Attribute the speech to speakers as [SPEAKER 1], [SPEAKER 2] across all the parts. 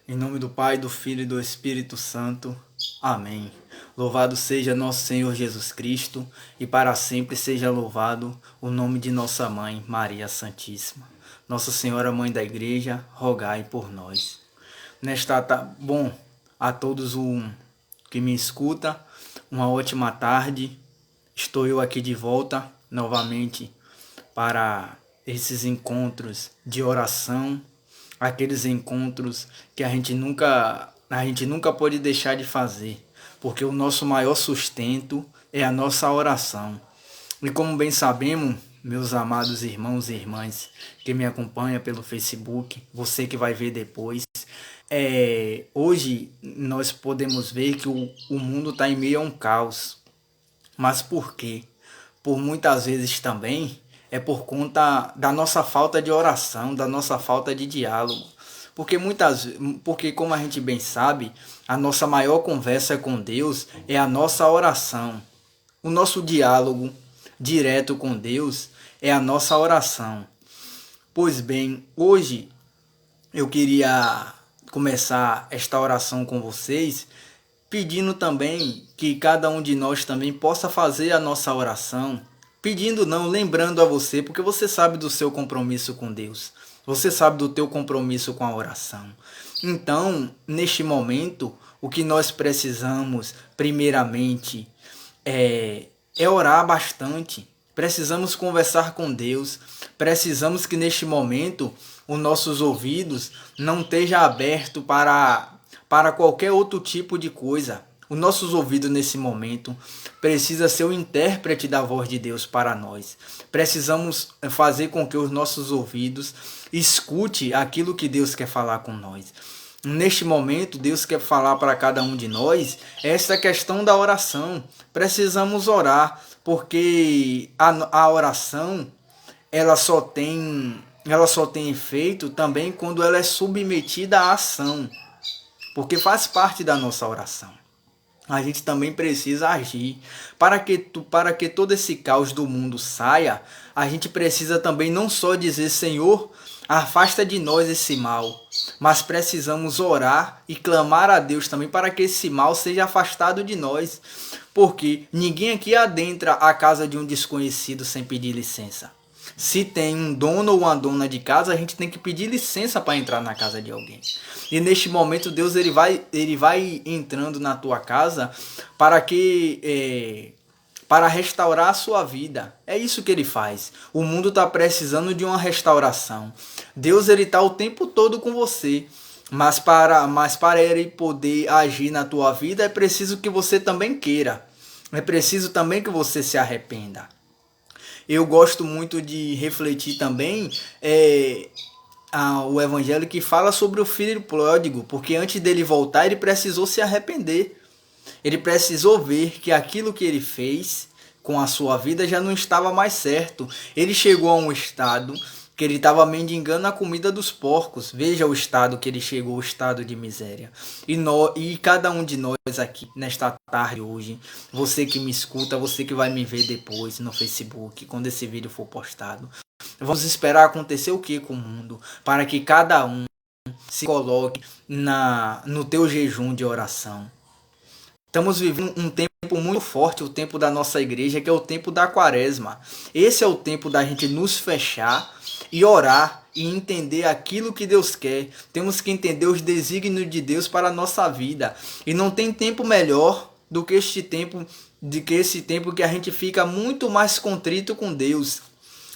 [SPEAKER 1] Em nome do Pai, do Filho e do Espírito Santo. Amém. Louvado seja nosso Senhor Jesus Cristo e para sempre seja louvado o nome de nossa mãe, Maria Santíssima. Nossa Senhora, Mãe da Igreja, rogai por nós. Bom, a todos que me escuta, uma ótima tarde. Estou eu aqui de volta novamente para esses encontros de oração, aqueles encontros que a gente nunca pode deixar de fazer, porque o nosso maior sustento é a nossa oração. E como bem sabemos, meus amados irmãos e irmãs que me acompanham pelo Facebook, você que vai ver depois, hoje nós podemos ver que o mundo está em meio a um caos. Mas por quê? Por muitas vezes também é por conta da nossa falta de oração, da nossa falta de diálogo. Porque como a gente bem sabe, a nossa maior conversa com Deus é a nossa oração. O nosso diálogo direto com Deus é a nossa oração. Pois bem, hoje eu queria começar esta oração com vocês, pedindo também que cada um de nós também possa fazer a nossa oração, pedindo não, lembrando a você, porque você sabe do seu compromisso com Deus, você sabe do teu compromisso com a oração. Então, neste momento, o que nós precisamos, primeiramente, é orar bastante. Precisamos conversar com Deus. Precisamos que neste momento os nossos ouvidos não estejam abertos para qualquer outro tipo de coisa. Os nossos ouvidos nesse momento precisa ser o intérprete da voz de Deus para nós. Precisamos fazer com que os nossos ouvidos escute aquilo que Deus quer falar com nós. Neste momento, Deus quer falar para cada um de nós essa questão da oração. Precisamos orar, porque a oração ela só tem efeito também quando ela é submetida à ação, porque faz parte da nossa oração. A gente também precisa agir. Para que todo esse caos do mundo saia, a gente precisa também não só dizer: Senhor, afasta de nós esse mal, mas precisamos orar e clamar a Deus também para que esse mal seja afastado de nós, porque ninguém aqui adentra a casa de um desconhecido sem pedir licença. Se tem um dono ou uma dona de casa, a gente tem que pedir licença para entrar na casa de alguém. E neste momento Deus ele vai entrando na tua casa para restaurar a sua vida. É isso que ele faz. O mundo está precisando de uma restauração. Deus ele está o tempo todo com você. Mas para ele poder agir na tua vida é preciso que você também queira. É preciso também que você se arrependa. Eu gosto muito de refletir também o evangelho que fala sobre o filho pródigo, porque antes dele voltar ele precisou se arrepender. Ele precisou ver que aquilo que ele fez com a sua vida já não estava mais certo. Ele chegou a um estado que ele estava mendigando a comida dos porcos. Veja o estado que ele chegou, o estado de miséria. E cada um de nós aqui, nesta tarde hoje, você que me escuta, você que vai me ver depois no Facebook, quando esse vídeo for postado, vamos esperar acontecer o que com o mundo? Para que cada um se coloque no teu jejum de oração. Estamos vivendo um tempo muito forte, o tempo da nossa igreja, que é o tempo da quaresma. Esse é o tempo da gente nos fechar e orar e entender aquilo que Deus quer. Temos que entender os desígnios de Deus para a nossa vida. E não tem tempo melhor do que esse tempo que a gente fica muito mais contrito com Deus.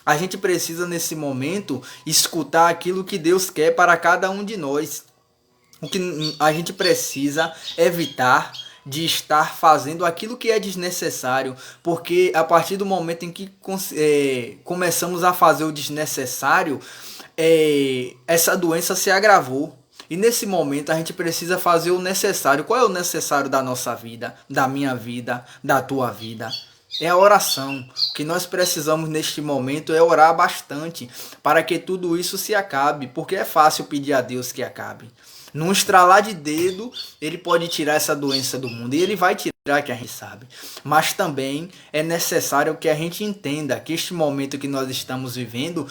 [SPEAKER 1] A gente precisa nesse momento escutar aquilo que Deus quer para cada um de nós. O que a gente precisa evitar de estar fazendo aquilo que é desnecessário, porque a partir do momento em que começamos a fazer o desnecessário, essa doença se agravou. E nesse momento a gente precisa fazer o necessário. Qual é o necessário da nossa vida, da minha vida, da tua vida? É a oração. O que nós precisamos neste momento é orar bastante para que tudo isso se acabe, porque é fácil pedir a Deus que acabe. Num estralar de dedo, ele pode tirar essa doença do mundo. E ele vai tirar, que a gente sabe. Mas também é necessário que a gente entenda que este momento que nós estamos vivendo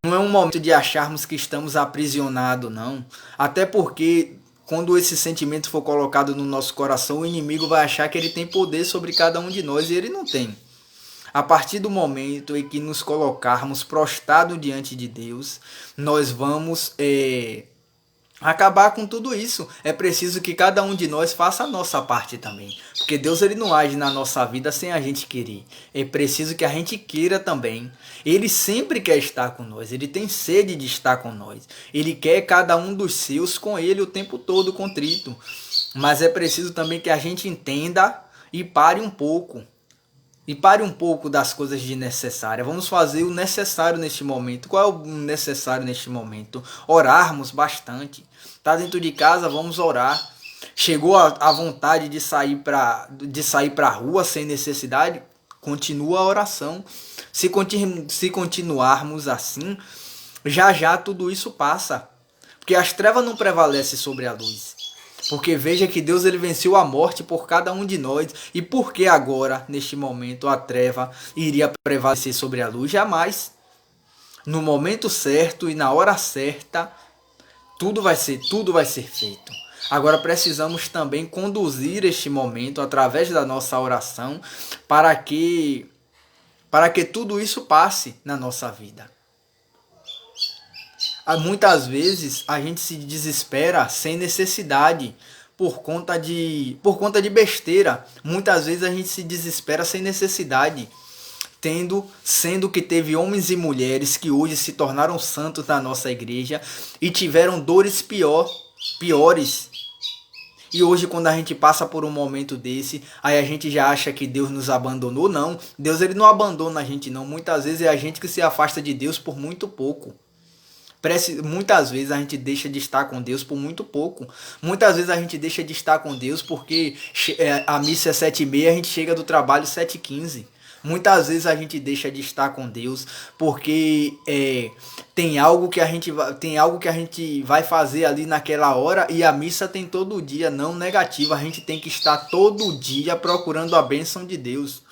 [SPEAKER 1] Não é um momento de acharmos que estamos aprisionados, não. Até porque quando esse sentimento for colocado no nosso coração, o inimigo vai achar que ele tem poder sobre cada um de nós e ele não tem. A partir do momento em que nos colocarmos prostrados diante de Deus, nós vamos acabar com tudo isso. É preciso que cada um de nós faça a nossa parte também. Porque Deus ele não age na nossa vida sem a gente querer. É preciso que a gente queira também. Ele sempre quer estar com nós. Ele tem sede de estar com nós. Ele quer cada um dos seus com ele o tempo todo contrito. Mas é preciso também que a gente entenda e pare um pouco. E pare um pouco das coisas desnecessárias. Vamos fazer o necessário neste momento. Qual é o necessário neste momento? Orarmos bastante. Tá dentro de casa, vamos orar. Chegou a vontade de sair para a rua sem necessidade? Continua a oração. Se continuarmos assim, já já tudo isso passa. Porque as trevas não prevalecem sobre a luz. Porque veja que Deus ele venceu a morte por cada um de nós. E por que agora, neste momento, a treva iria prevalecer sobre a luz? Jamais. No momento certo e na hora certa, tudo vai ser feito. Agora precisamos também conduzir este momento através da nossa oração para que tudo isso passe na nossa vida. Muitas vezes a gente se desespera sem necessidade por conta de besteira. Muitas vezes a gente se desespera sem necessidade, sendo que teve homens e mulheres que hoje se tornaram santos na nossa igreja e tiveram dores piores. E hoje quando a gente passa por um momento desse, aí a gente já acha que Deus nos abandonou. Não, Deus ele não abandona a gente não. Muitas vezes é a gente que se afasta de Deus por muito pouco. Muitas vezes a gente deixa de estar com Deus por muito pouco. Muitas vezes a gente deixa de estar com Deus porque a missa é 7h30, a gente chega do trabalho 7h15. Muitas vezes a gente deixa de estar com Deus porque tem algo que a gente vai fazer ali naquela hora e a missa tem todo dia. Não, negativo, a gente tem que estar todo dia procurando a bênção de Deus.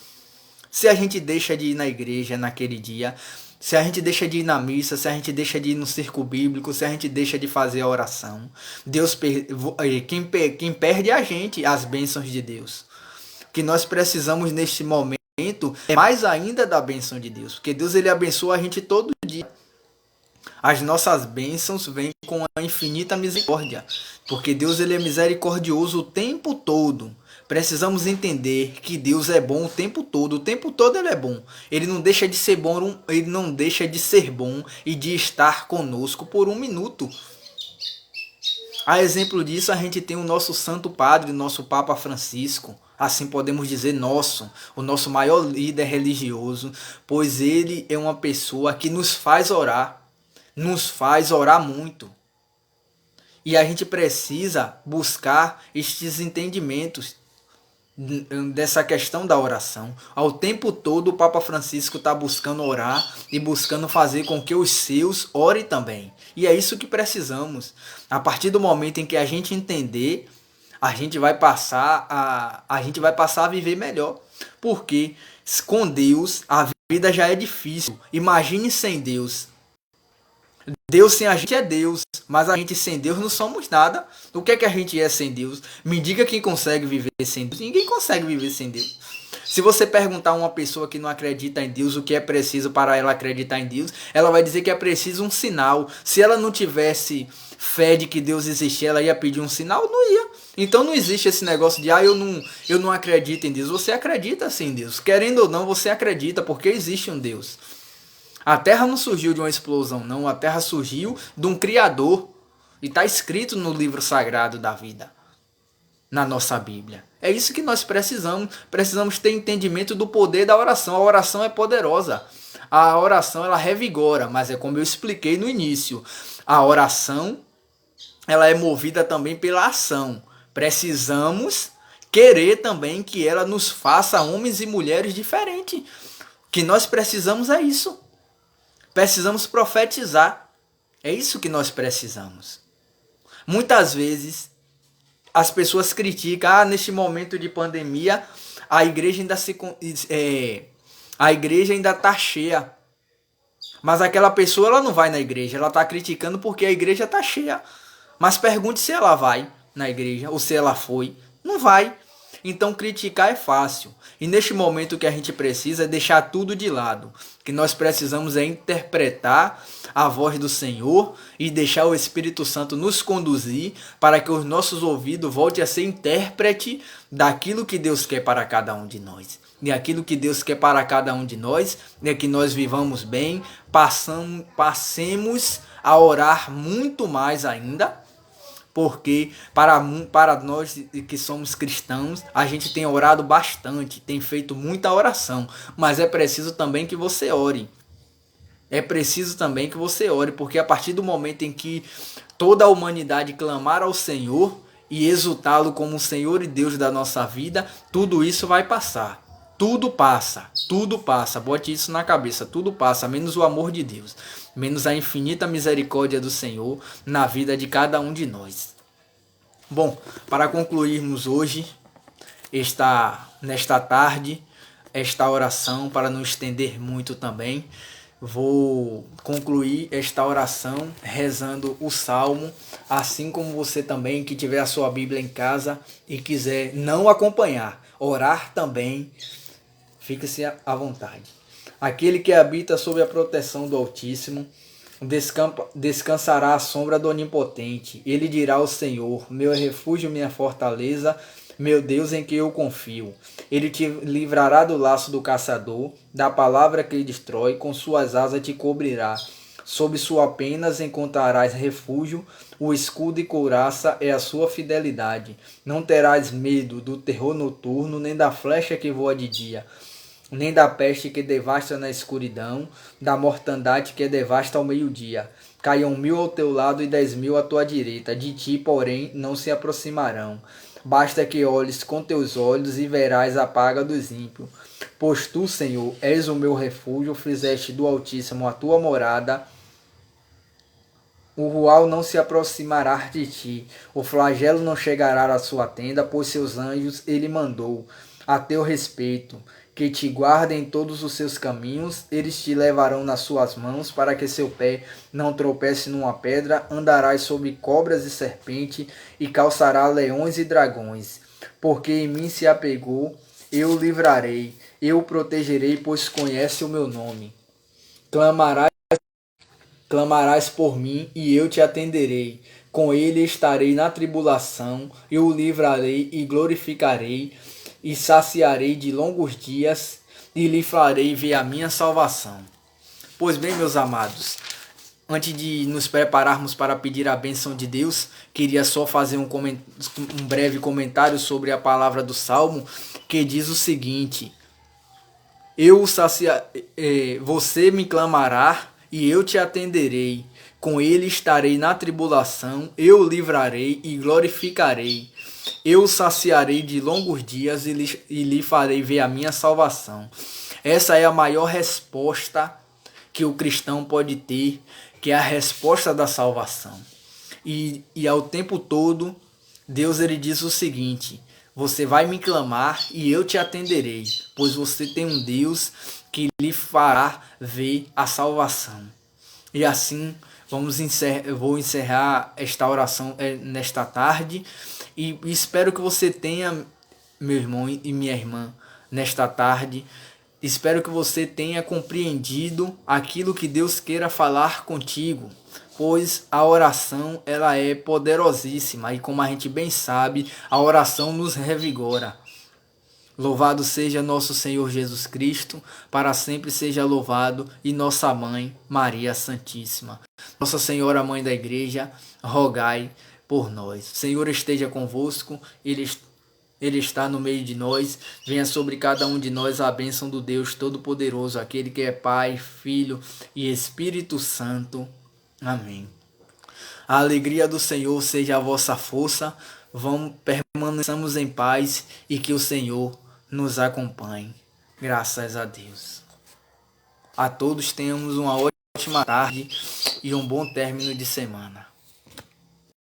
[SPEAKER 1] Se a gente deixa de ir na igreja naquele dia, se a gente deixa de ir na missa, se a gente deixa de ir no círculo bíblico, se a gente deixa de fazer a oração, quem perde é a gente, as bênçãos de Deus. O que nós precisamos neste momento é mais ainda da bênção de Deus, porque Deus ele abençoa a gente todo dia. As nossas bênçãos vêm com a infinita misericórdia, porque Deus ele é misericordioso o tempo todo. Precisamos entender que Deus é bom o tempo todo ele é bom. Ele não deixa de ser bom, ele não deixa de ser bom e de estar conosco por um minuto. A exemplo disso, a gente tem o nosso Santo Padre, o nosso Papa Francisco, assim podemos dizer o nosso maior líder religioso, pois ele é uma pessoa que nos faz orar muito. E a gente precisa buscar estes entendimentos dessa questão da oração. Ao tempo todo o Papa Francisco está buscando orar e buscando fazer com que os seus orem também. E é isso que precisamos. A partir do momento em que a gente entender, a gente vai passar a viver melhor. Porque com Deus a vida já é difícil. Imagine sem Deus. Deus sem a gente é Deus, mas a gente sem Deus não somos nada. O que é que a gente é sem Deus? Me diga quem consegue viver sem Deus. Ninguém consegue viver sem Deus. Se você perguntar a uma pessoa que não acredita em Deus o que é preciso para ela acreditar em Deus, ela vai dizer que é preciso um sinal. Se ela não tivesse fé de que Deus existia, ela ia pedir um sinal? Não ia. Então não existe esse negócio de eu não acredito em Deus. Você acredita sim em Deus. Querendo ou não, você acredita porque existe um Deus. A Terra não surgiu de uma explosão, não. A Terra surgiu de um Criador. E está escrito no livro sagrado da vida, na nossa Bíblia. É isso que nós precisamos. Precisamos ter entendimento do poder da oração. A oração é poderosa. A oração ela revigora, mas é como eu expliquei no início. A oração ela é movida também pela ação. Precisamos querer também que ela nos faça homens e mulheres diferentes. O que nós precisamos é isso. Precisamos profetizar. É isso que nós precisamos. Muitas vezes as pessoas criticam, neste momento de pandemia, a igreja ainda está cheia. Mas aquela pessoa ela não vai na igreja, ela está criticando porque a igreja está cheia. Mas pergunte se ela vai na igreja ou se ela foi. Não vai. Então criticar é fácil. E neste momento o que a gente precisa é deixar tudo de lado. O que nós precisamos é interpretar a voz do Senhor e deixar o Espírito Santo nos conduzir para que os nossos ouvidos voltem a ser intérprete daquilo que Deus quer para cada um de nós. E aquilo que Deus quer para cada um de nós é que nós vivamos bem, passemos a orar muito mais ainda, porque para nós que somos cristãos, a gente tem orado bastante, tem feito muita oração, mas é preciso também que você ore. É preciso também que você ore, porque a partir do momento em que toda a humanidade clamar ao Senhor e exultá-lo como o Senhor e Deus da nossa vida, tudo isso vai passar. Tudo passa, tudo passa. Bote isso na cabeça, tudo passa, menos o amor de Deus, menos a infinita misericórdia do Senhor na vida de cada um de nós. Bom, para concluirmos hoje, nesta tarde, esta oração, para não estender muito também, vou concluir esta oração rezando o Salmo, assim como você também que tiver a sua Bíblia em casa e quiser não acompanhar, orar também, fique-se à vontade. Aquele que habita sob a proteção do Altíssimo descansará à sombra do Onipotente. Ele dirá ao Senhor: meu refúgio, minha fortaleza, meu Deus em que eu confio. Ele te livrará do laço do caçador, da palavra que destrói, com suas asas te cobrirá. Sob sua penas encontrarás refúgio, o escudo e couraça é a sua fidelidade. Não terás medo do terror noturno, nem da flecha que voa de dia, nem da peste que devasta na escuridão, da mortandade que devasta ao meio-dia. Caiam 1000 ao teu lado e 10.000 à tua direita, de ti, porém, não se aproximarão. Basta que olhes com teus olhos e verás a paga dos ímpios. Pois tu, Senhor, és o meu refúgio, fizeste do Altíssimo a tua morada. O rual não se aproximará de ti, o flagelo não chegará à sua tenda, pois seus anjos ele mandou a teu respeito, que te guardem em todos os seus caminhos, eles te levarão nas suas mãos, para que seu pé não tropece numa pedra, andarás sobre cobras e serpente, e calçará leões e dragões. Porque em mim se apegou, eu o livrarei, eu o protegerei, pois conhece o meu nome. Clamarás por mim, e eu te atenderei. Com ele estarei na tribulação, eu o livrarei e glorificarei, e saciarei de longos dias, e lhe farei ver a minha salvação. Pois bem, meus amados, antes de nos prepararmos para pedir a bênção de Deus, queria só fazer um breve comentário sobre a palavra do Salmo, que diz o seguinte: você me clamará e eu te atenderei. Com ele estarei na tribulação, eu o livrarei e glorificarei. Eu o saciarei de longos dias e lhe farei ver a minha salvação. Essa é a maior resposta que o cristão pode ter, que é a resposta da salvação. E ao tempo todo, Deus ele diz o seguinte: você vai me clamar e eu te atenderei, pois você tem um Deus que lhe fará ver a salvação. E assim, eu vou encerrar esta oração nesta tarde, e espero que você tenha, meu irmão e minha irmã, nesta tarde, espero que você tenha compreendido aquilo que Deus queira falar contigo, pois a oração ela é poderosíssima e, como a gente bem sabe, a oração nos revigora. Louvado seja nosso Senhor Jesus Cristo, para sempre seja louvado, e nossa Mãe, Maria Santíssima. Nossa Senhora, Mãe da Igreja, rogai por nós. O Senhor esteja convosco, Ele está no meio de nós. Venha sobre cada um de nós a bênção do Deus Todo-Poderoso, aquele que é Pai, Filho e Espírito Santo. Amém. A alegria do Senhor seja a vossa força. Permaneçamos em paz e que o Senhor nos acompanhe. Graças a Deus. A todos tenhamos uma ótima tarde e um bom término de semana.